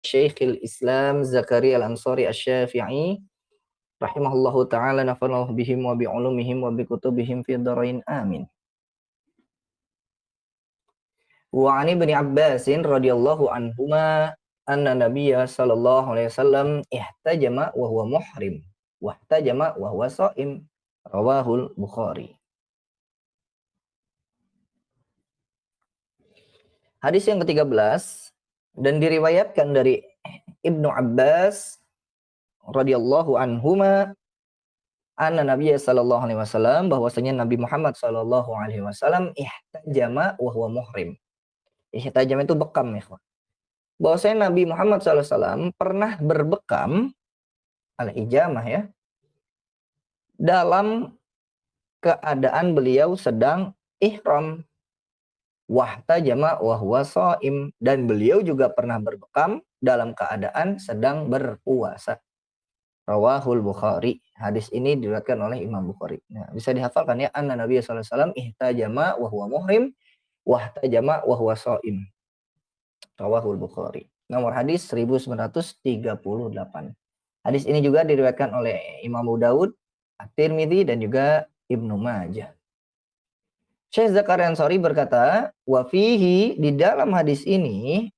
Syekhul Islam Zakaria Al-Ansari Asy-Syafi'i rahimahullahu taala, nafa'allahu bihim wa bi ulumihim wa bi kutubihim fid dharain amin. Wa 'ani Ibnu Abbasin radhiyallahu anhuma anna Nabiyya sallallahu alaihi wasallam ihtajama wa huwa muhrim wa ihtajama wa huwa shaim, rawahul Bukhari. Hadis yang ke-13 dan diriwayatkan dari Ibnu Abbas radhiyallahu anhuma anna Nabiyya sallallahu alaihi wasallam, bahwasanya Nabi Muhammad sallallahu alaihi wasallam ihtajama wa huwa muhrim. Ihtajama itu bekam ya. Bahwasanya Nabi Muhammad sallallahu alaihi wasallam pernah berbekam, al-hijamah ya, dalam keadaan beliau sedang ihram. Wahtajama wa huwa shaim, dan beliau juga pernah berbekam dalam keadaan sedang berpuasa. Rawahul Bukhari. Hadis ini diriwayatkan oleh Imam Bukhari. Nah, bisa dihafalkan ya, anna Nabi sallallahu alaihi wasallam ihtajama wa huwa muhrim wahtajama wa huwa shaim. Rawahul Bukhari. Nomor hadis 1938. Hadis ini juga diriwayatkan oleh Imam Abu Daud, At-Tirmidzi, dan juga Ibnu Majah. Syekh Zakaria Al-Ansari berkata, wa fihi, di dalam hadis ini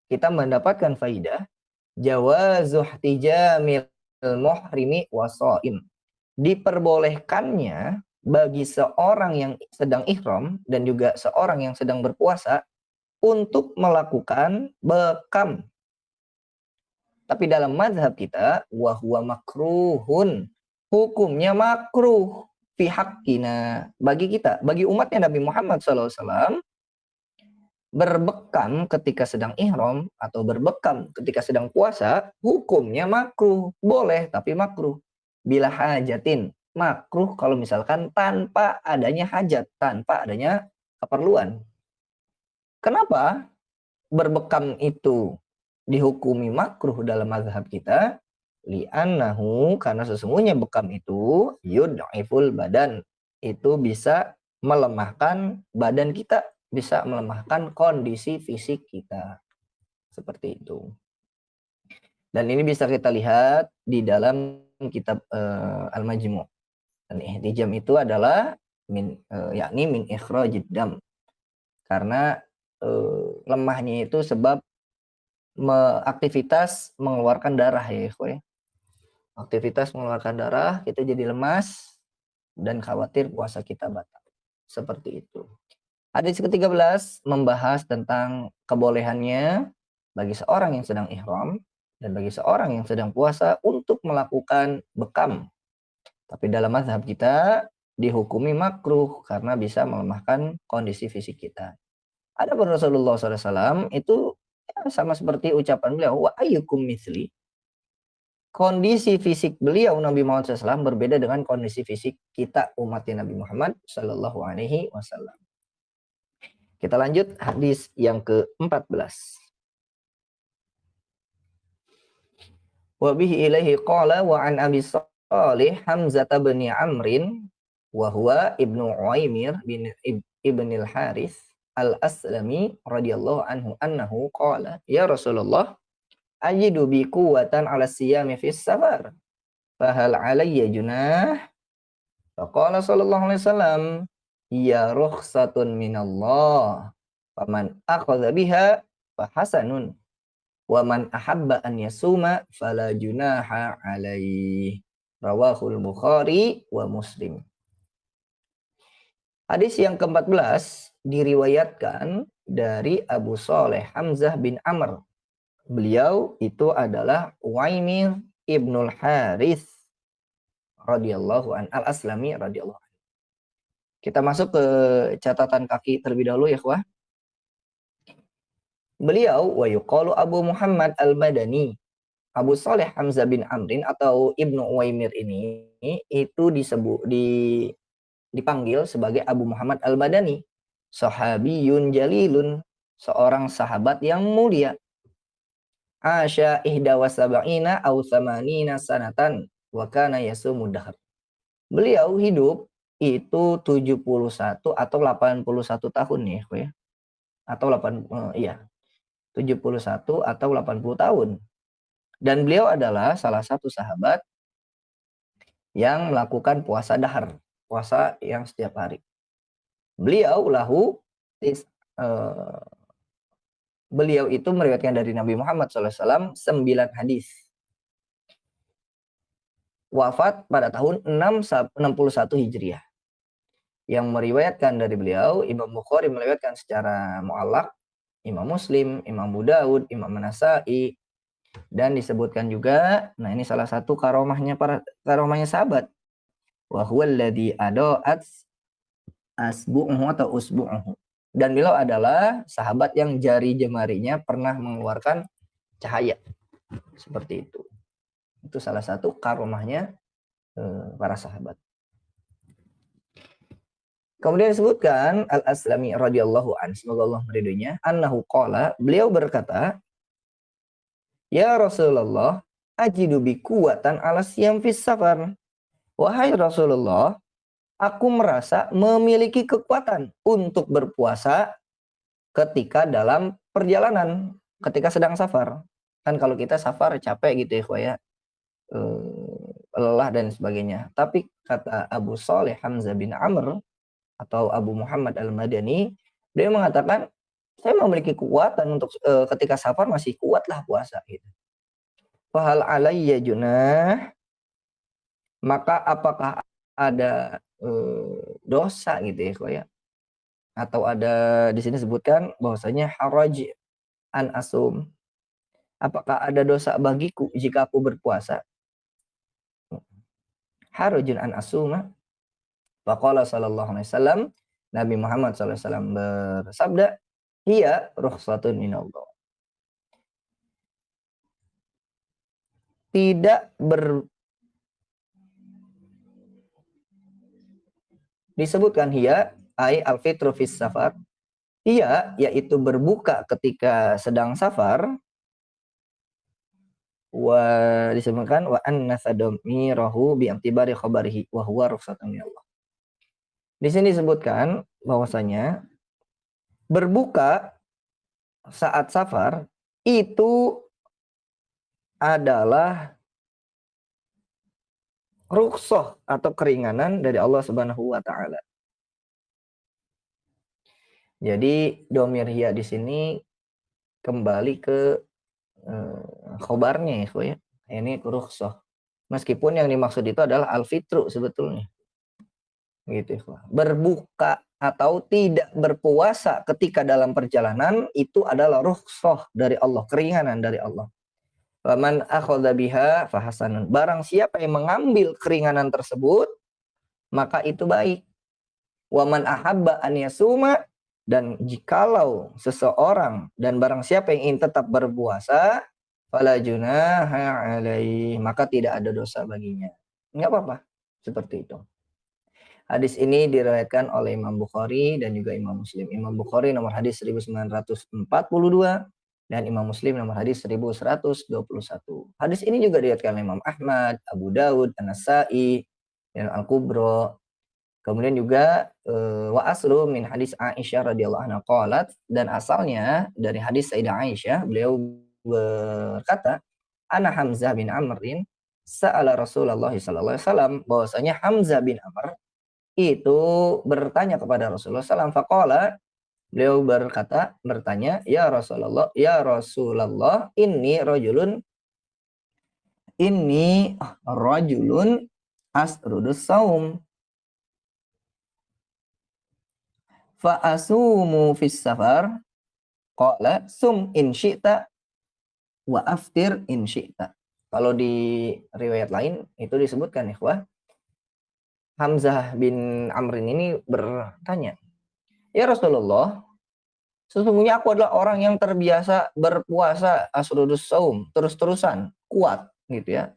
kita mendapatkan faidah jawazu ihtijamil muhrimi wa shaim. Diperbolehkannya bagi seorang yang sedang ihram dan juga seorang yang sedang berpuasa untuk melakukan bekam. Tapi dalam mazhab kita, wa huwa makruhun, hukumnya makruh fi haqqina, bagi kita, bagi umatnya Nabi Muhammad SAW, berbekam ketika sedang ihram atau berbekam ketika sedang puasa, hukumnya makruh. Boleh, tapi makruh. Bila hajatin, makruh kalau misalkan tanpa adanya hajat, tanpa adanya keperluan. Kenapa berbekam itu dihukumi makruh dalam mazhab kita? Li'annahu, karena sesungguhnya bekam itu yud'iful badan, itu bisa melemahkan badan kita, bisa melemahkan kondisi fisik kita. Seperti itu. Dan ini bisa kita lihat di dalam kitab Al-Majmu'. Dan ihtijam itu adalah yakni min ikhrajid dam. Karena lemahnya itu sebab aktivitas mengeluarkan darah ya, ya. Aktivitas mengeluarkan darah, kita jadi lemas dan khawatir puasa kita batal. Seperti itu. Hadis ke-13 membahas tentang kebolehannya bagi seorang yang sedang ihram dan bagi seorang yang sedang puasa untuk melakukan bekam. Tapi dalam mazhab kita dihukumi makruh karena bisa melemahkan kondisi fisik kita. Adapun Rasulullah SAW itu ya, sama seperti ucapan beliau, wa ayyukum mithli. Kondisi fisik beliau Nabi Muhammad SAW berbeda dengan kondisi fisik kita umatnya Nabi Muhammad Sallallahu Alaihi Wasallam. Kita lanjut hadis yang ke-14. Wa bihi ilaihi qala wa an Abi Shalih Hamzah bin Amrin wa huwa ibnu Uaimir bin ibn al-Harith al-Aslami radhiyallahu anhu annahu qala ya Rasulullah ajidu bi quwwatan 'ala siyami fis safar fa hal 'alayya junah? Faqala sallallahu alaihi wasallam ya rukhsatun minallah faman akhadha biha fa hasanun wa man ahabba an yasuma fala junaha 'alaihi. Rawahul Bukhari wa Muslim. Hadis yang ke-14 diriwayatkan dari Abu Shalih Hamzah bin Amr. Beliau itu adalah Uaimir ibnul Harith radhiyallahu an al-Aslami radhiyallahu an. Kita masuk ke catatan kaki terlebih dahulu ya, ikhwah. Beliau wa yuqalu Abu Muhammad al-Madani. Abu Shalih Hamzah bin Amrin atau Ibnu Uaimir ini itu dipanggil sebagai Abu Muhammad al-Madani. Sahabiyun jalilun, seorang sahabat yang mulia. Asya ihda wa sab'ina aw thamanina sanatan wa kana yasumu dahr. Beliau hidup itu 71 atau 81 tahun ya, ya. Atau 8 iya. 71 atau 80 tahun. Dan beliau adalah salah satu sahabat yang melakukan puasa dahar, puasa yang setiap hari. Beliau beliau itu meriwayatkan dari Nabi Muhammad SAW 9 hadis. Wafat pada tahun 61 Hijriah. Yang meriwayatkan dari beliau, Imam Bukhari meriwayatkan secara mu'allaq, Imam Muslim, Imam Abu Daud, Imam An-Nasa'i, dan disebutkan juga, nah ini salah satu karomahnya sahabat. Wa huwa alladhi adaat asbu'uhu atau usbu'uhu. Dan beliau adalah sahabat yang jari jemarinya pernah mengeluarkan cahaya. Seperti itu. Itu salah satu karomahnya para sahabat. Kemudian disebutkan Al-Aslami radhiyallahu anhu, semoga Allah meridhoinya, annahu qala, beliau berkata, ya Rasulullah, ajidu bi quwwatan ala siyam fis safar. Wahai Rasulullah, aku merasa memiliki kekuatan untuk berpuasa ketika dalam perjalanan, ketika sedang safar. Kan kalau kita safar capek gitu ya, lelah dan sebagainya. Tapi kata Abu Saleh Hamzah bin Amr atau Abu Muhammad Al-Madani, dia mengatakan, saya memiliki kekuatan untuk ketika safar masih kuatlah puasa gitu. Fahal alayya junah, maka apakah ada dosa gitu ya, atau ada di sini sebutkan bahwasanya haraj an asum, apakah ada dosa bagiku jika aku berpuasa? Harajun an asuma. Faqala sallallahu alaihi wasallam, Nabi Muhammad sallallahu alaihi wasallam bersabda, hiya rukhsatun minallah. Disebutkan hiya ai al-fitru fis safar. Hiya yaitu berbuka ketika sedang safar. Wa disebutkan wa anna sadamirahu bi antibari khabarihi wa huwa rukhsatun minallah. Di sini disebutkan bahwasanya berbuka saat safar itu adalah rukhsah atau keringanan dari Allah Subhanahu wa taala. Jadi domir hiya di sini kembali ke khobarnya ya. Ini rukhsah. Meskipun yang dimaksud itu adalah al-fitru sebetulnya. Gitu ya. Berbuka atau tidak berpuasa ketika dalam perjalanan itu adalah rukhsah dari Allah, keringanan dari Allah. Faman akhadha biha fahasanun. Barang siapa yang mengambil keringanan tersebut, maka itu baik. Waman ahabba an yasuma, dan jikalau seseorang dan barang siapa yang ingin tetap berpuasa, fala junaha alaihi, maka tidak ada dosa baginya. Enggak apa-apa. Seperti itu. Hadis ini diriwayatkan oleh Imam Bukhari dan juga Imam Muslim. Imam Bukhari nomor hadis 1942 dan Imam Muslim nomor hadis 1121. Hadis ini juga diriwayatkan oleh Imam Ahmad, Abu Daud, An-Nasa'i, dan Al-Kubra. Kemudian juga wa aslu min hadis Aisyah radhiyallahu anha qalat, dan asalnya dari hadis Sayyidah Aisyah, beliau berkata, ana Hamzah bin Amrin sa'ala Rasulullah sallallahu alaihi wasallam, bahwasanya Hamzah bin Amr itu bertanya kepada Rasulullah sallallahu alaihi wasallam, faqala, beliau bertanya, ya Rasulullah, inni rajulun asrudus saum fa asumu fis safar, qala sum in syi'ta wa aftir in syi'ta. Kalau di riwayat lain itu disebutkan ikhwah, Hamzah bin Amrin ini bertanya, ya Rasulullah, sesungguhnya aku adalah orang yang terbiasa berpuasa asrudus saum, terus-terusan, kuat gitu ya.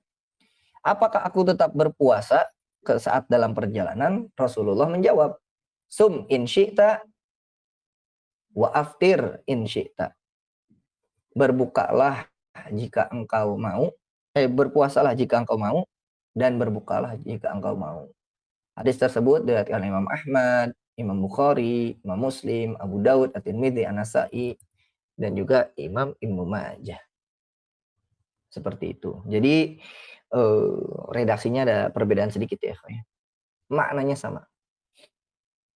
Apakah aku tetap berpuasa ke saat dalam perjalanan? Rasulullah menjawab, sum in syi'ta wa aftir in syi'ta. Berbukalah jika engkau mau, berpuasalah jika engkau mau, dan berbukalah jika engkau mau. Hadis tersebut diriwayatkan Imam Ahmad, Imam Bukhari, Imam Muslim, Abu Daud, At-Tirmidzi, An-Nasa'i, dan juga Imam Ibnu Majah. Seperti itu. Jadi redaksinya ada perbedaan sedikit ya. Maknanya sama.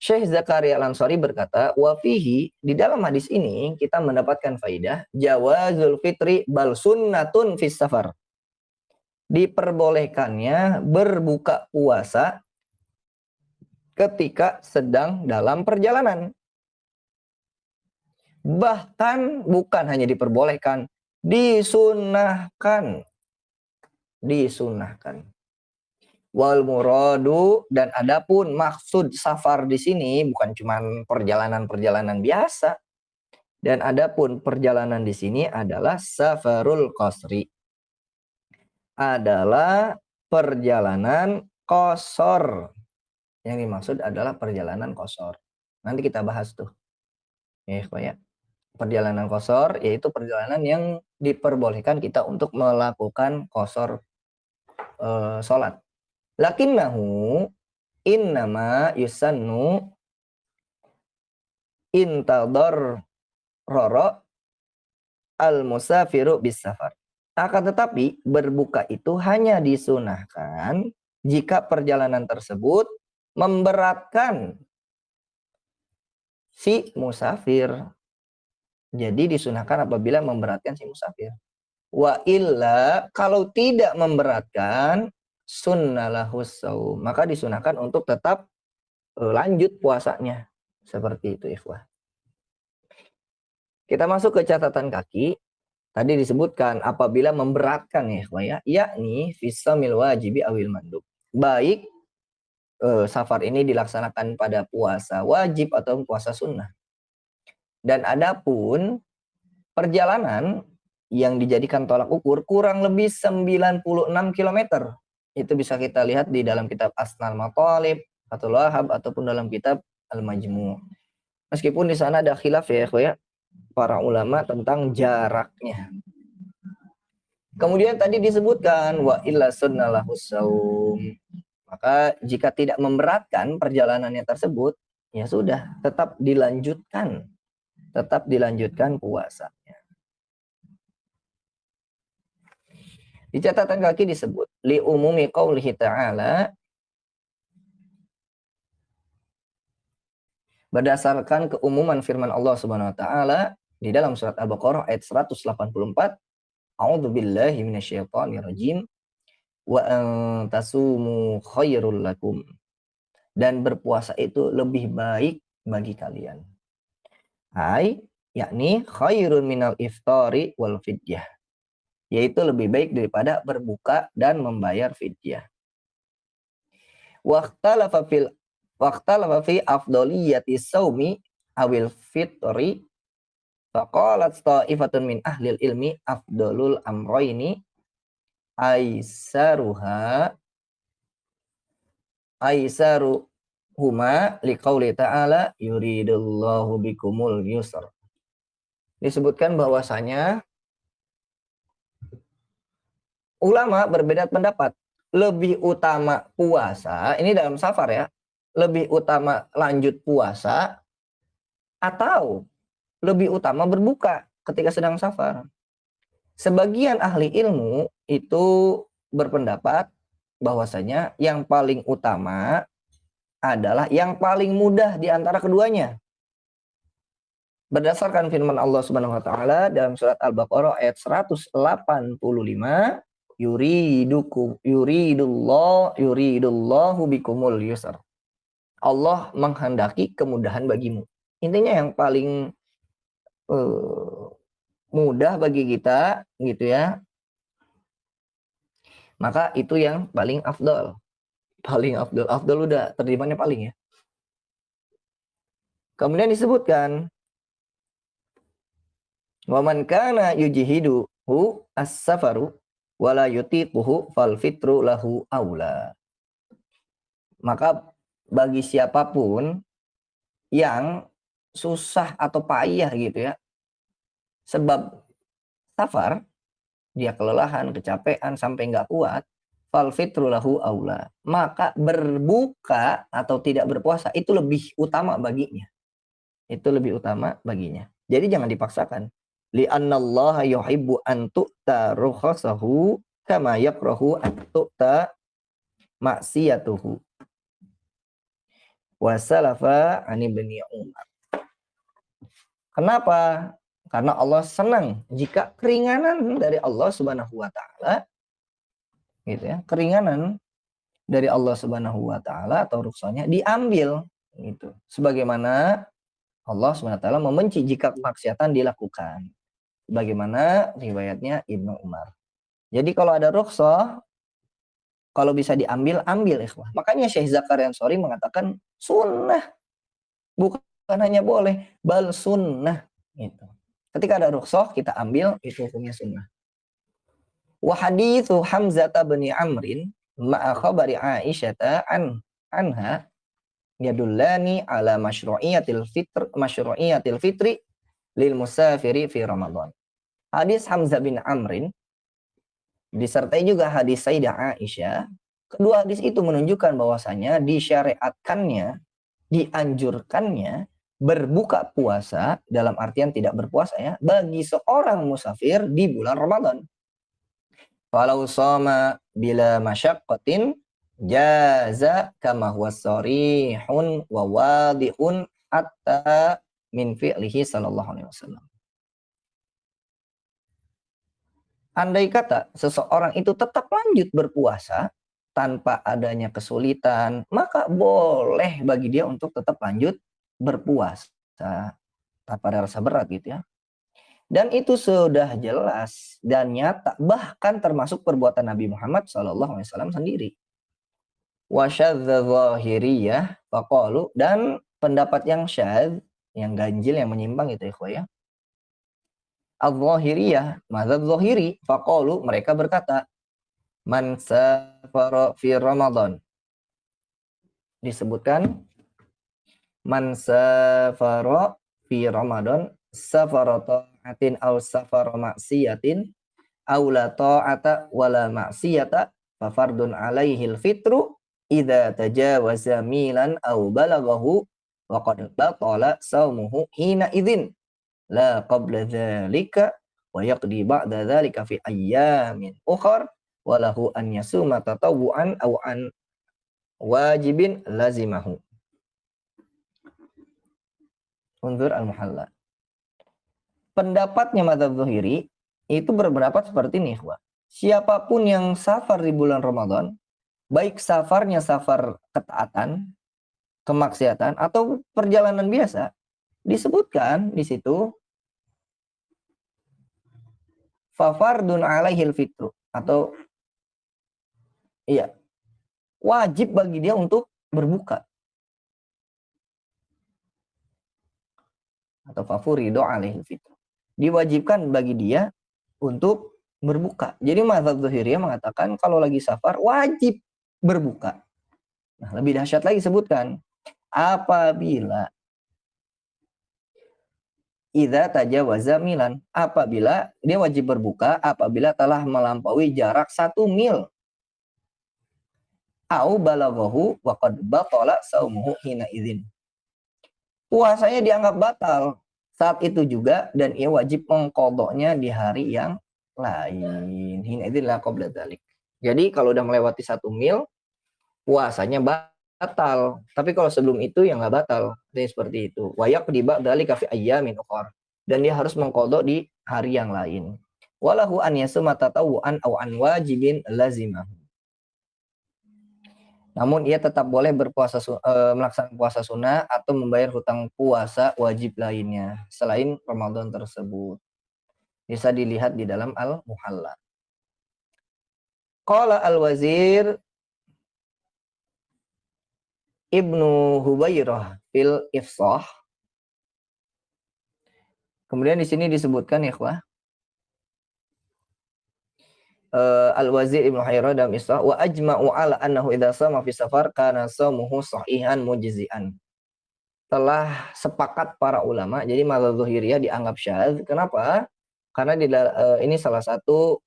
Syekh Zakaria Al-Ansari berkata, wa fihi, di dalam hadis ini kita mendapatkan faidah jawazul fitri bal sunnatun fis safar. Diperbolehkannya berbuka puasa ketika sedang dalam perjalanan. Bahkan bukan hanya diperbolehkan, disunahkan. Disunahkan. Wal muradu, dan adapun maksud safar di sini bukan cuma perjalanan-perjalanan biasa. Dan adapun perjalanan di sini adalah safarul qasri. Adalah perjalanan qasar. Yang dimaksud adalah perjalanan qasar. Nanti kita bahas tuh. Ya. Perjalanan qasar yaitu perjalanan yang diperbolehkan kita untuk melakukan qasar salat. Lakinnahu innama yusannu intadar roro al-musafiru bis safar. Akan tetapi berbuka itu hanya disunahkan jika perjalanan tersebut memberatkan si musafir. Jadi disunahkan apabila memberatkan si musafir. Wa illa, kalau tidak memberatkan, sunnalahus saum, maka disunahkan untuk tetap lanjut puasanya. Seperti itu, ikhwah. Kita masuk ke catatan kaki. Tadi disebutkan apabila memberatkan ya, ikhwah ya, yakni fisamil wajibi awil mandub. Baik safar ini dilaksanakan pada puasa wajib atau puasa sunnah. Dan adapun perjalanan yang dijadikan tolak ukur kurang lebih 96 km. Itu bisa kita lihat di dalam kitab Asnal Matalib, Fathul Wahhab, ataupun dalam kitab Al-Majmu'. Meskipun di sana ada khilaf ya, para ulama tentang jaraknya. Kemudian tadi disebutkan wa illa sunnalahus saum. Maka jika tidak memberatkan perjalanannya tersebut, ya sudah, tetap dilanjutkan. Tetap dilanjutkan puasanya. Di catatan kaki disebut li umumi qaulihi ta'ala, berdasarkan keumuman firman Allah Subhanahu wa taala di dalam surat Al-Baqarah ayat 184, a'udzubillahi minasyaitonir rajim wa antasumu khairul lakum, dan berpuasa itu lebih baik bagi kalian. Yakni khairun minal iftari wal fidyah, yaitu lebih baik daripada berbuka dan membayar fidyah. Waqtalafa fi afdoliyati saumi awil fitri, faqalat ta'ifatun min ahlil ilmi afdolul amroini aisaruhuma liqauli ta'ala yuridullahu bikumul yusr. Disebutkan bahwasanya ulama berbeda pendapat, lebih utama puasa, ini dalam safar ya, lebih utama lanjut puasa atau lebih utama berbuka ketika sedang safar. Sebagian ahli ilmu itu berpendapat bahwasanya yang paling utama adalah yang paling mudah di antara keduanya. Berdasarkan firman Allah Subhanahu wa taala dalam surat Al-Baqarah ayat 185, yuridullahu bikumul yusr. Allah menghendaki kemudahan bagimu. Intinya yang paling mudah bagi kita gitu ya. Maka itu yang paling afdal. Paling afdal. Afdal udah terjemahannya paling ya. Kemudian disebutkan wa man kana yujhiduhu as-safaru wala yutiquhu fal fitru lahu aula. Maka bagi siapapun yang susah atau payah gitu ya, sebab safar, dia kelelahan, kecapean sampai nggak kuat, fal fitru lahu aula. Maka berbuka atau tidak berpuasa itu lebih utama baginya. Itu lebih utama baginya. Jadi jangan dipaksakan. Li'anna Allah yuhibbu an tu'ta rukhasahu kama yakrahu an tu'ta maksiyatuhu. Wa salafa an ibni Umar. Kenapa? Karena Allah senang jika keringanan dari Allah Subhanahu wa taala gitu ya, keringanan dari Allah Subhanahu wa taala atau rukhsahnya diambil gitu. Sebagaimana Allah Subhanahu wa taala membenci jika kemaksiatan dilakukan. Bagaimana riwayatnya Ibnu Umar. Jadi kalau ada rukhsah, kalau bisa diambil, ambil ikhwah. Makanya Syekh Zakaria Ansori mengatakan sunnah. Bukan hanya boleh, bal sunnah. Gitu. Ketika ada rukhsah, kita ambil, itu hukumnya sunnah. Wa hadithu Hamzah bin Amrin ma'a khabari Aisyata anha yadullani ala masyru'iyatil fitri lil musafiri fi Ramadan. Hadis Hamzah bin Amrin disertai juga hadis Sayyidah Aisyah. Kedua hadis itu menunjukkan bahwasanya disyariatkannya, dianjurkannya berbuka puasa dalam artian tidak berpuasa ya bagi seorang musafir di bulan Ramadan. Falau shoma bila masyaqqatin jaza kama huwa sarihun wa wadihun hatta min fi'lihi sallallahu alaihi wasallam. Andai kata seseorang itu tetap lanjut berpuasa tanpa adanya kesulitan, maka boleh bagi dia untuk tetap lanjut berpuasa tanpa ada rasa berat gitu ya. Dan itu sudah jelas dan nyata, bahkan termasuk perbuatan Nabi Muhammad SAW sendiri. Wasyadza zahiriyah faqalu, dan pendapat yang syadz, yang ganjil, yang menyimpang itu ya. Al-zahiriyah, mazhab zahiri, faqalu, mereka berkata, man safara fi Ramadan. Disebutkan man safara fi Ramadan, safara ta'atin aw safara maksiyatin aw la ta'ata wala maksiyata fa fardun alaihil fitru idza tajawaza milan aw balaghahu wa qad batala saumuhu hina idzin la qabla dzalika wa yaqdi ba'da dzalika fi ayyamin ukhar wa lahu an yasuma tatawwu'an aw an wajibin lazimahu. Unzur al-Muhalla. Pendapatnya mazhab Zuhiri itu berpendapat seperti ini, ikhwah. Siapapun yang safar di bulan Ramadan, baik safarnya safar ketaatan, kemaksiatan atau perjalanan biasa, disebutkan di situ fafardun alaihil fitru, atau iya, wajib bagi dia untuk berbuka. Atau fafurido alaihil fitru, diwajibkan bagi dia untuk berbuka. Jadi mazhab Zuhiriyah mengatakan kalau lagi safar wajib berbuka. Nah, lebih dahsyat lagi sebutkan apabila idza tajawaza milan, apabila dia wajib berbuka apabila telah melampaui jarak 1 mil. Au balaghahu wa qad batala saumuhu hina idzin. Puasanya dianggap batal saat itu juga dan ia wajib mengqadhanya di hari yang lain. Hina idzin la qabla dzalik. Jadi kalau udah melewati 1 mil puasanya batal. Tapi kalau sebelum itu ya nggak batal. Jadi seperti itu. Wa yaqdi ba'dzalika fi ayyamin ukhra. Dan dia harus mengqadha di hari yang lain. Walahu an yasuma tatawwu'an aw an wajibin lazimahu. Namun ia tetap boleh berpuasa melaksanakan puasa sunnah atau membayar hutang puasa wajib lainnya selain Ramadan tersebut. Bisa dilihat di dalam Al-Muhalla. Qala Al-Wazir Ibnu Hubairah fil Ifsah. Kemudian di sini disebutkan ya ikhwah, Al-Wazir Ibnu Hubairah dalam Ifsah, wa ajma'u ala annahu idza sama fi safar kana shaumuhu sahihan mujzi'an. Telah sepakat para ulama, jadi mazhab Zuhiriyah dianggap syadz. Kenapa? Karena ini salah satu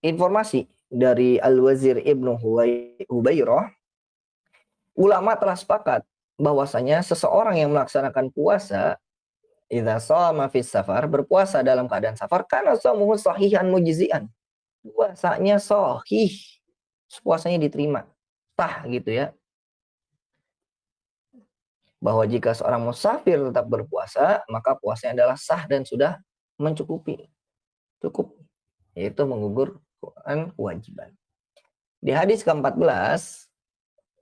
informasi dari Al-Wazir Ibnu Hubairah. Ulama telah sepakat bahwasanya seseorang yang melaksanakan puasa idza shoma fis safar, berpuasa dalam keadaan safar, kana shaumuhu sahihan mujzian. Puasanya sahih, puasanya diterima, sah gitu ya. Bahwa jika seorang musafir tetap berpuasa, maka puasanya adalah sah dan sudah mencukupi. Cukup, yaitu menggugurkan kewajiban. Di hadis ke-14,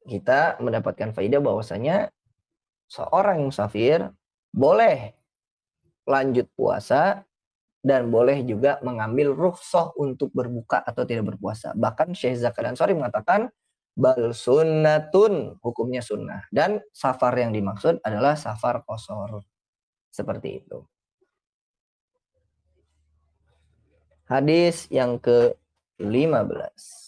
kita mendapatkan faidah bahwasanya seorang musafir boleh lanjut puasa dan boleh juga mengambil rukhsah untuk berbuka atau tidak berpuasa. Bahkan Syekh Zakaria Ansari mengatakan bal sunnatun, hukumnya sunnah, dan safar yang dimaksud adalah safar qasar. Seperti itu. Hadis yang ke-15.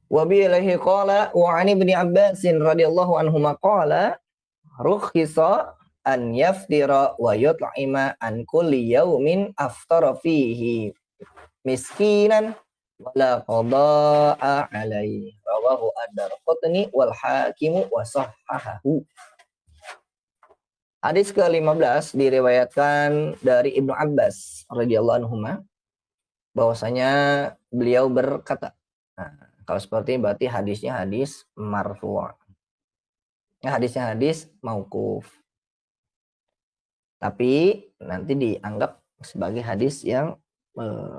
Wa bi ilaihi qala wa 'an ibni Abbas radhiyallahu anhuma qala rukhisa an yaftira wa yut'ima an kulli yaumin aftara fihi miskinan wala qada'a alaihi, rawahu ad-Darqutni wal Hakim wa sahhahahu. Hadis ke-15 diriwayatkan dari Ibnu Abbas radhiyallahu anhuma bahwasanya beliau berkata. Nah, kalau seperti ini berarti hadisnya hadis marfu'. Ya, hadisnya hadis mauquf. Tapi nanti dianggap sebagai hadis yang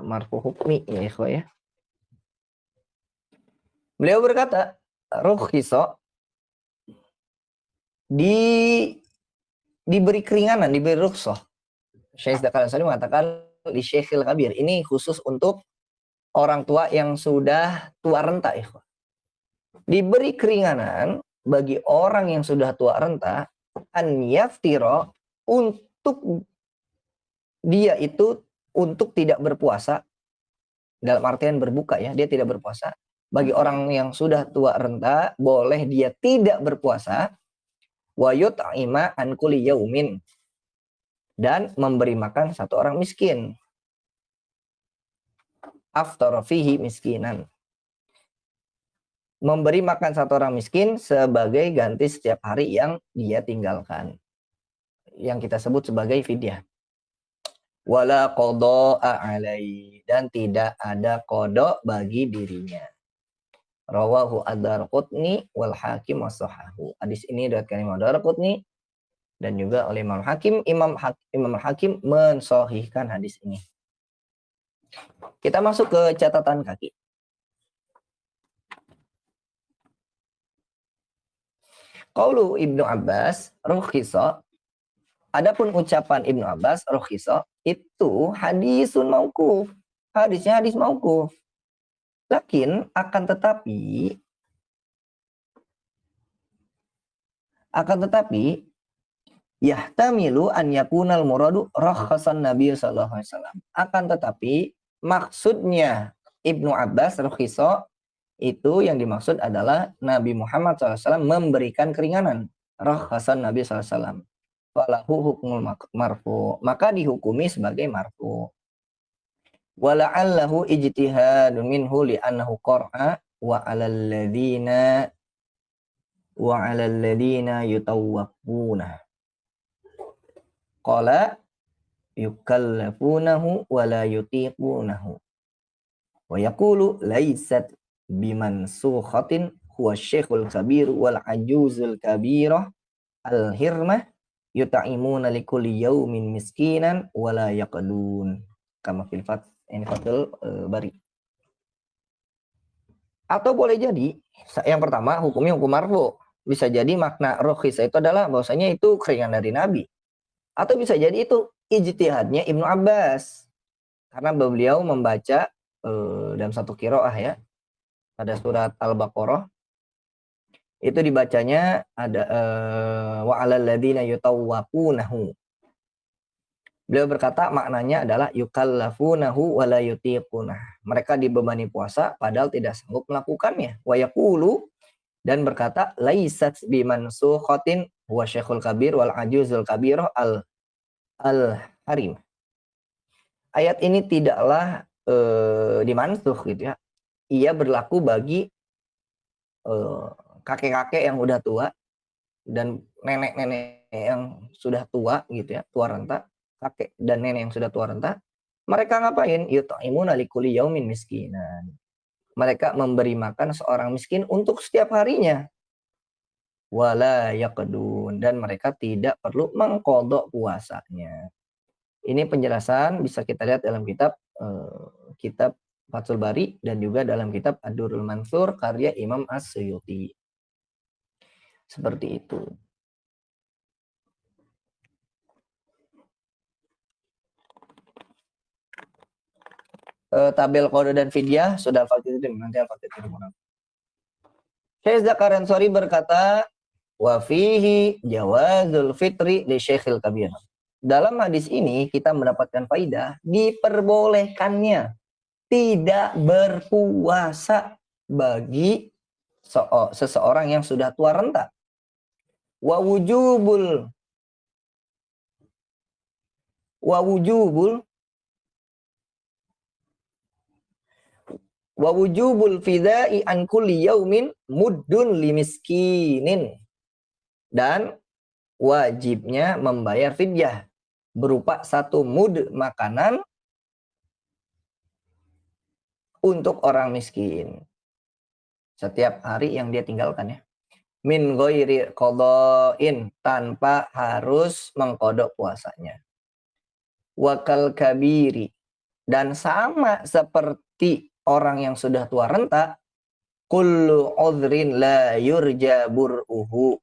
marfu' hukmi ya ikhwah ya. Beliau berkata, rukhisa diberi keringanan, diberi rukhsah. Syekh Zakaria Ansari mengatakan li Syekhil Kabir. Ini khusus untuk orang tua yang sudah tua renta ikhwah. Diberi keringanan bagi orang yang sudah tua renta an yaftira, untuk dia itu untuk tidak berpuasa, dalam artian berbuka ya, dia tidak berpuasa. Bagi orang yang sudah tua renta boleh dia tidak berpuasa, wa yut'ima an kulli yaumin, dan memberi makan satu orang miskin. Aftara fihi miskinan, memberi makan satu orang miskin sebagai ganti setiap hari yang dia tinggalkan, yang kita sebut sebagai fidyah. Wala qada'a alaihi, dan tidak ada qada bagi dirinya. Rawahu ad-Darqutni wal Hakim wa sahhahu. Hadis ini diriwayatkan Imam Darqutni dan juga oleh Imam Hakim. Imam Hakim mensahihkan hadis ini. Kita masuk ke catatan kaki. Qaulu Ibnu Abbas rukhisa, adapun ucapan Ibnu Abbas rukhisa itu hadisun mauquf. Hadisnya hadis mauquf. Lakin akan tetapi yahtamilu an yakunal muradu rakhasan Nabi sallallahu alaihi wasallam. Akan tetapi maksudnya Ibnu Abbas rukhisa itu yang dimaksud adalah Nabi Muhammad SAW memberikan keringanan. Rakhasan Nabi SAW. Falahu hukmul marfu, maka dihukumi sebagai marfu. Wala'allahu ijtihadun minhu li'annahu qara'a wa 'alal ladzina yutawwafuna. Qala yukallafunahu wa la yutiqunahu. Wa yaqulu laysat bimansukhatin huwa syekhul kabir wal ajuzul kabirah al-hirmah yuta'imuna likulli yaumin miskinan wa la yaqdun. Kama fil Fathul Bari. Atau boleh jadi yang pertama hukumnya hukum marfu. Bisa jadi makna rukhisa itu adalah bahwasanya itu keringanan dari Nabi. Atau bisa jadi itu ijtihadnya Ibnu Abbas. Karena beliau membaca dalam satu qiraah ya, pada surat Al-Baqarah itu dibacanya ada wa 'alal ladzina yutawwaqunahu. Beliau berkata maknanya adalah yukallafunahu wa la yutiqunah. Mereka dibebani puasa padahal tidak sanggup melakukannya. Wa yaqulu, dan berkata laisat bimansukhatin huwa syekhul kabir wal ajuzul kabirah al-harim. Ayat ini tidaklah dimansukh gitu ya. Ia berlaku bagi kakek-kakek yang udah tua dan nenek-nenek yang sudah tua gitu ya, tua renta, kakek dan nenek yang sudah tua renta, mereka ngapain? Yut'imuna likulli yaumin miskinan. Mereka memberi makan seorang miskin untuk setiap harinya. Wala yaqdun, dan mereka tidak perlu mengqadha puasanya. Ini penjelasan bisa kita lihat dalam kitab Fathul Bari dan juga dalam kitab Ad-Durrul Mansur karya Imam As-Suyuti. Seperti itu. Tabel qada dan fidyah sudah al-Fatihah, nanti al-Fatihah. Syekh Zakaria Ansori berkata, wa fihi jawazul fitri li Syekhil Kabir. Dalam hadis ini kita mendapatkan faidah diperbolehkannya tidak berpuasa bagi seseorang yang sudah tua renta. Wa wujubul fidai an kulli yaumin muddun limiskinin, dan wajibnya membayar fidyah berupa 1 mud makanan untuk orang miskin setiap hari yang dia tinggalkan ya. Min ghairi qada'in, tanpa harus mengkodok puasanya. Wakal kabiri, dan sama seperti orang yang sudah tua renta, kullu udhrin la yurja bur'uhu,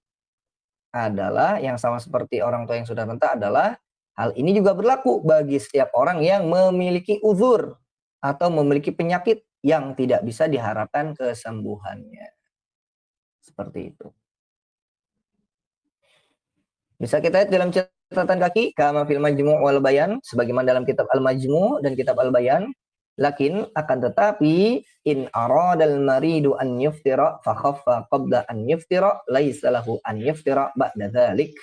adalah yang sama seperti orang tua yang sudah renta adalah hal ini juga berlaku bagi setiap orang yang memiliki uzur atau memiliki penyakit yang tidak bisa diharapkan kesembuhannya. Seperti itu. Bisa kita lihat dalam catatan kaki, kama fil majmu' wal bayan, sebagaimana dalam kitab al-majmu' dan kitab al-bayan. Lakin akan tetapi in aradal maridu an yuftira fa khaffa qabla an yuftira laisa lahu an yuftira ba'da dzalik.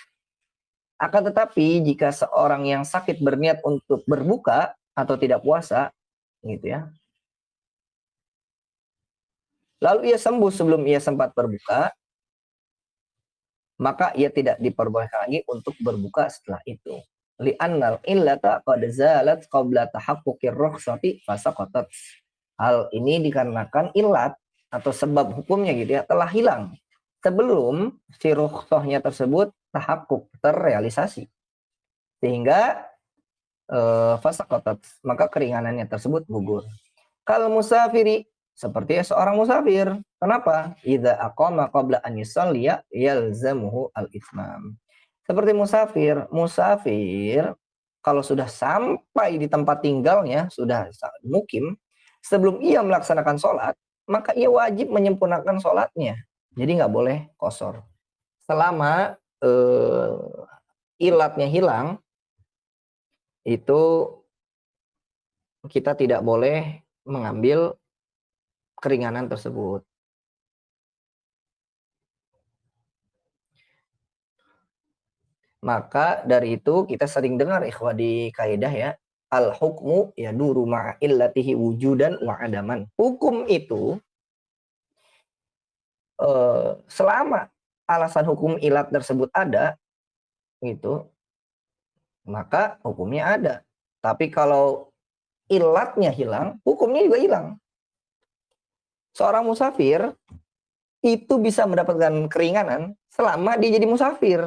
Akan tetapi jika seorang yang sakit berniat untuk berbuka atau tidak puasa gitu ya, lalu ia sembuh sebelum ia sempat berbuka, maka ia tidak diperbolehkan lagi untuk berbuka setelah itu. Li'annal illata qad zalat qabla tahaqquqir rukhsati fasaqatat. Hal ini dikarenakan illat atau sebab hukumnya gitu ya telah hilang sebelum si rukhsahnya tersebut tahaqquk, terrealisasi. Sehingga fasaqatat, maka keringanannya tersebut gugur. Kal musafiri, seperti seorang musafir. Kenapa? Idza aqama qabla an yusalliya yalzamuhu al-itsmam. Seperti musafir kalau sudah sampai di tempat tinggalnya, sudah mukim, sebelum ia melaksanakan sholat, maka ia wajib menyempurnakan sholatnya. Jadi nggak boleh qasar. Selama ilatnya hilang, itu kita tidak boleh mengambil keringanan tersebut. Maka dari itu kita sering dengar ikhwah di kaidah ya, al hukmu yaduru ma'a illatihi wujudan wa adaman. Hukum itu selama alasan hukum ilat tersebut ada gitu, maka hukumnya ada. Tapi kalau ilatnya hilang, hukumnya juga hilang. Seorang musafir itu bisa mendapatkan keringanan selama dia jadi musafir.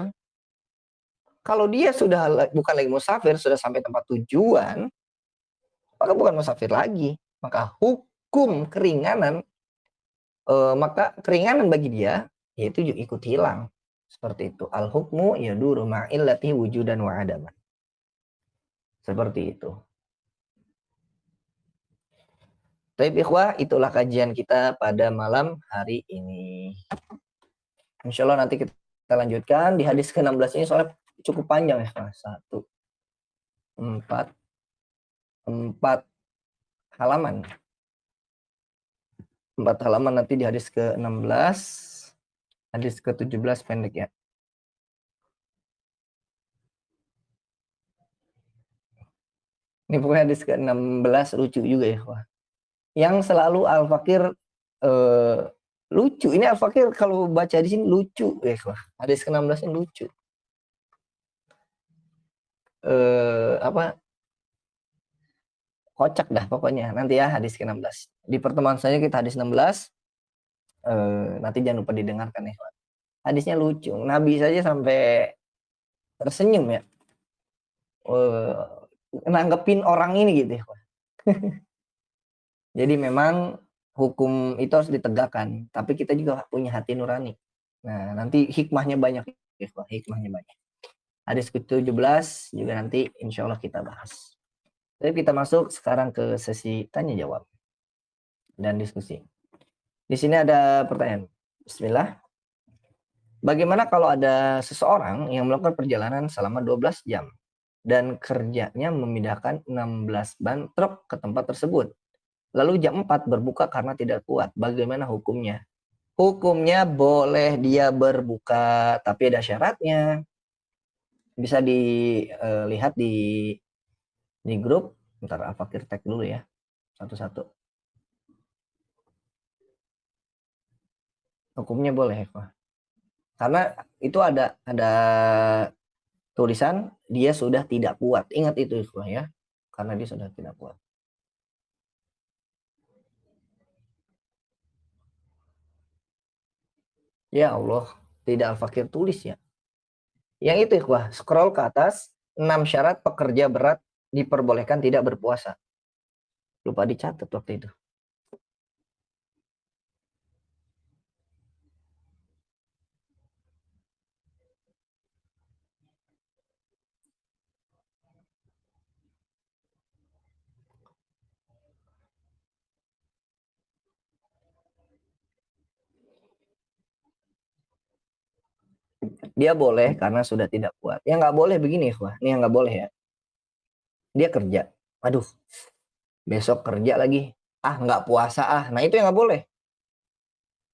Kalau dia sudah bukan lagi musafir, sudah sampai tempat tujuan, maka bukan musafir lagi. Maka hukum keringanan, maka keringanan bagi dia, yaitu ikut hilang. Seperti itu. Al-hukmu yaduru ma'illati wujudan wa adaman. Seperti itu. Baik ikhwah, itulah kajian kita pada malam hari ini. Insya Allah nanti kita lanjutkan di hadis ke-16 ini, soalnya cukup panjang ya. 4 halaman. 4 halaman nanti di hadis ke-16, hadis ke-17 pendek ya. Ini pokoknya hadis ke-16 lucu juga ya. Wah. Yang selalu Al-Fakir Lucu. Ini Al-Fakir kalau baca di sini lucu. Wah, hadis ke-16 ini lucu. Apa? Kocak dah pokoknya. Nanti ya hadis ke-16. Di pertemuan saya kita hadis 16. Nanti jangan lupa didengarkan ya. Hadisnya lucu. Nabi saja sampai tersenyum ya. Nanggepin orang ini gitu ya. Jadi memang hukum itu harus ditegakkan, tapi kita juga punya hati nurani. Nah, nanti hikmahnya banyak, hikmahnya banyak. Hadis ke-17 juga nanti insya Allah kita bahas. Jadi kita masuk sekarang ke sesi tanya jawab dan diskusi. Di sini ada pertanyaan. Bismillah. Bagaimana kalau ada seseorang yang melakukan perjalanan selama 12 jam dan kerjanya memindahkan 16 ban truk ke tempat tersebut? Lalu jam 4 berbuka karena tidak kuat. Bagaimana hukumnya? Hukumnya boleh dia berbuka, tapi ada syaratnya. Bisa dilihat di grup. Bentar, Al-Fakir tag dulu ya. Satu-satu. Hukumnya boleh, Eva. Karena itu ada tulisan dia sudah tidak kuat. Ingat itu, Eva ya. Karena dia sudah tidak kuat. Ya Allah, tidak Al-Fakir tulis ya. Yang itu ikhwah, scroll ke atas, 6 syarat pekerja berat diperbolehkan tidak berpuasa. Lupa dicatat waktu itu. Dia boleh karena sudah tidak kuat. Yang nggak boleh begini ikhwah, ini yang nggak boleh ya. Dia kerja, aduh, besok kerja lagi, nggak puasa nah itu yang nggak boleh.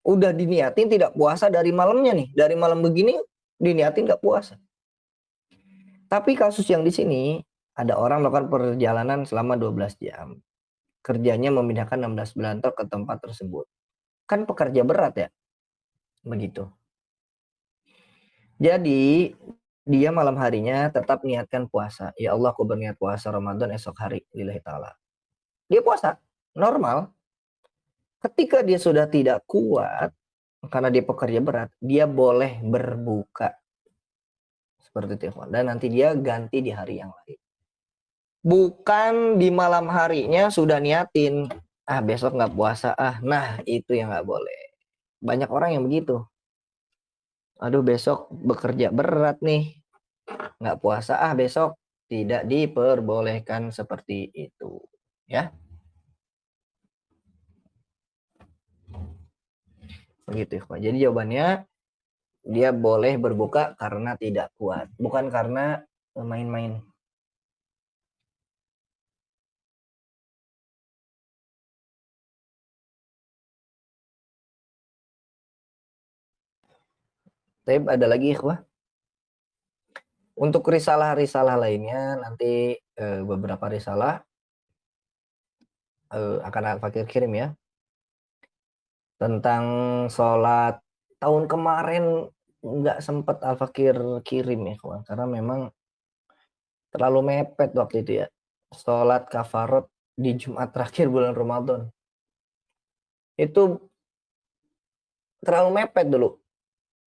Udah diniatin tidak puasa dari malamnya nih, dari malam begini diniatin nggak puasa. Tapi kasus yang di sini ada orang melakukan perjalanan selama 12 jam. Kerjanya memindahkan 16 belantok ke tempat tersebut. Kan pekerja berat ya. Begitu. Jadi dia malam harinya tetap niatkan puasa. Ya Allah, aku berniat puasa Ramadan esok hari. Lillahi ta'ala. Dia puasa. Normal. Ketika dia sudah tidak kuat, karena dia pekerja berat, dia boleh berbuka. Seperti itu. Dan nanti dia ganti di hari yang lain. Bukan di malam harinya sudah niatin. Besok nggak puasa. Nah itu yang nggak boleh. Banyak orang yang begitu. Aduh besok bekerja berat nih. Nggak puasa besok. Tidak diperbolehkan seperti itu. Ya. Begitu. Jadi jawabannya dia boleh berbuka karena tidak kuat. Bukan karena main-main. Tapi ada lagi ikhwah. Untuk risalah-risalah lainnya nanti beberapa risalah akan Al-Fakir kirim ya. Tentang sholat tahun kemarin nggak sempat Al-Fakir kirim ya kawan. Karena memang terlalu mepet waktu itu ya. Sholat kafarot di Jumat terakhir bulan Ramadan. Itu terlalu mepet dulu.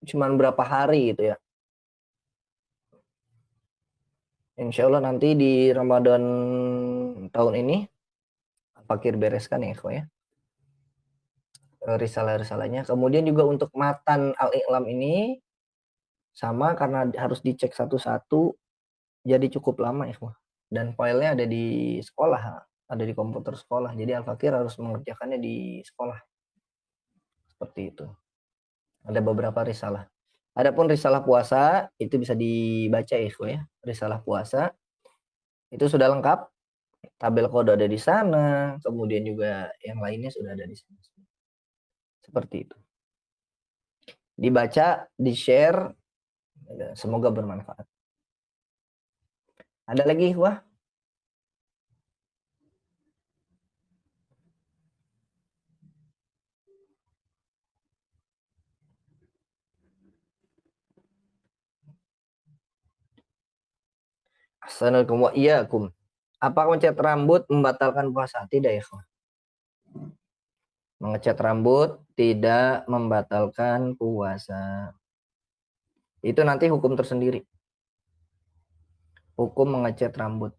Cuman berapa hari gitu ya. Insya Allah nanti di Ramadan tahun ini Al-Fakir bereskan ya kawan ya. Risalah-risalahnya. Kemudian juga untuk matan Al-Iqlam ini sama karena harus dicek satu-satu jadi cukup lama ya. Dan filenya ada di sekolah, ada di komputer sekolah. Jadi Al-Fakir harus mengerjakannya di sekolah. Seperti itu. Ada beberapa risalah. Adapun risalah puasa itu bisa dibaca ya. Risalah puasa itu sudah lengkap. Tabel kode ada di sana, kemudian juga yang lainnya sudah ada di sana. Seperti itu. Dibaca, di-share, semoga bermanfaat. Ada lagi, wah? Assalamualaikum wa iyyakum. Apakah mencat rambut membatalkan puasa? Tidak ya, kawan. Mengecat rambut tidak membatalkan puasa. Itu nanti hukum tersendiri. Hukum mengecat rambut.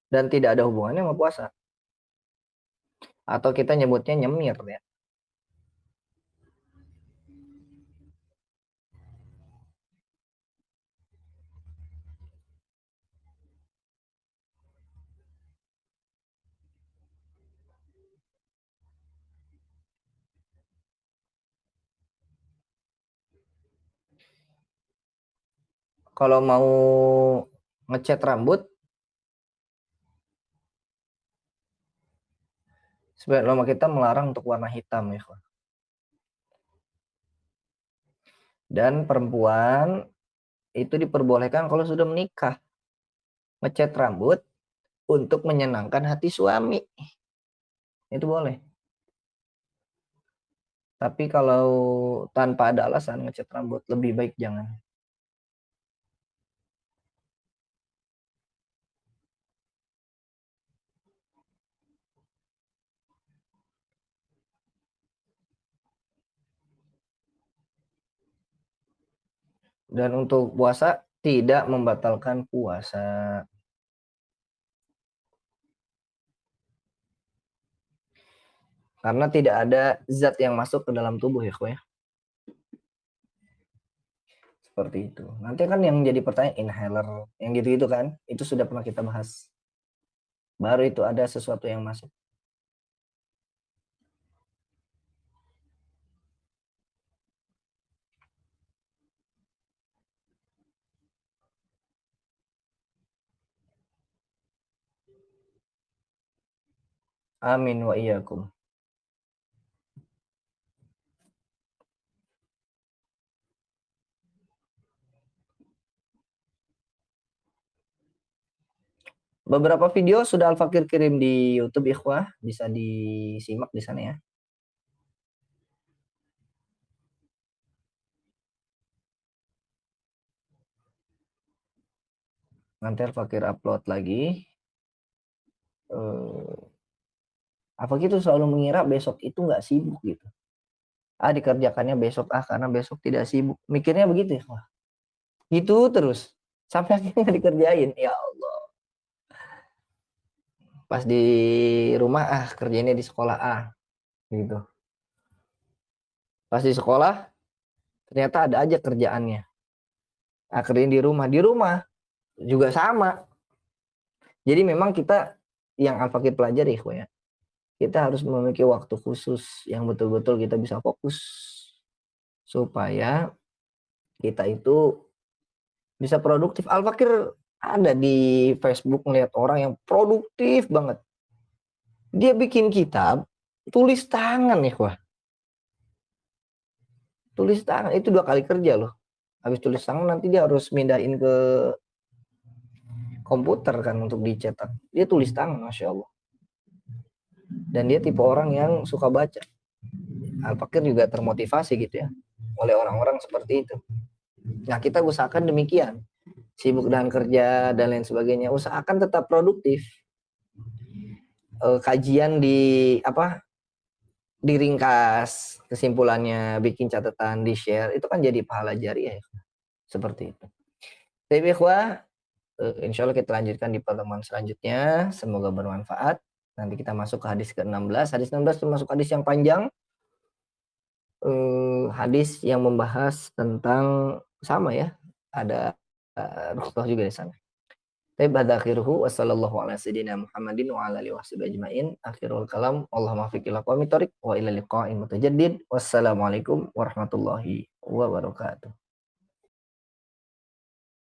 Dan tidak ada hubungannya sama puasa. Atau kita nyebutnya nyemir ya. Kalau mau ngecat rambut, sebenarnya ulama kita melarang untuk warna hitam ya, kawan. Dan perempuan itu diperbolehkan kalau sudah menikah ngecat rambut untuk menyenangkan hati suami. Itu boleh. Tapi kalau tanpa ada alasan ngecat rambut, lebih baik jangan. Dan untuk puasa tidak membatalkan puasa. Karena tidak ada zat yang masuk ke dalam tubuh ya, ya. Seperti itu. Nanti kan yang jadi pertanyaan inhaler, yang gitu-gitu kan, itu sudah pernah kita bahas. Baru itu ada sesuatu yang masuk. Amin wa iyyakum. Beberapa video sudah Al-Fakir kirim di YouTube ikhwah, bisa disimak di sana ya. Nanti Al-Fakir upload lagi. Apa gitu selalu mengira besok itu nggak sibuk gitu. Dikerjakannya besok karena besok tidak sibuk. Mikirnya begitu ya. Wah, gitu terus. Sampai akhirnya nggak dikerjain. Ya Allah. Pas di rumah kerjainnya di sekolah gitu. Pas di sekolah ternyata ada aja kerjaannya. Kerjain di rumah. Di rumah juga sama. Jadi memang kita yang Al-Fakir pelajari ya. Kita harus memiliki waktu khusus yang betul-betul kita bisa fokus supaya kita itu bisa produktif. Al-Fakir ada di Facebook ngeliat orang yang produktif banget. Dia bikin kitab tulis tangan ya, wah. Tulis tangan itu 2 kali kerja loh. Habis tulis tangan nanti dia harus mindahin ke komputer kan untuk dicetak. Dia tulis tangan, Masya Allah. Dan dia tipe orang yang suka baca. Al-Fakir juga termotivasi gitu ya oleh orang-orang seperti itu. Nah, kita usahakan demikian. Sibuk dengan kerja dan lain sebagainya, usahakan tetap produktif. Kajian diringkas, kesimpulannya bikin catatan, di share, itu kan jadi pahala jariah ya. Seperti itu. Tapi ikhwah, insya Allah kita lanjutkan di pertemuan selanjutnya. Semoga bermanfaat. Nanti kita masuk ke hadis ke-16. Hadis 16 termasuk hadis yang panjang. Hadis yang membahas tentang sama ya. Ada rukhsah juga di sana. Taib hadza akhiruhu wa sallallahu ala sayyidina Muhammadin wa ala alihi washabihi ajmain. Akhirul kalam. Allahumma fiqil aqwami thoriq wa ila liqa'in mutajaddid. Wassalamualaikum warahmatullahi wabarakatuh.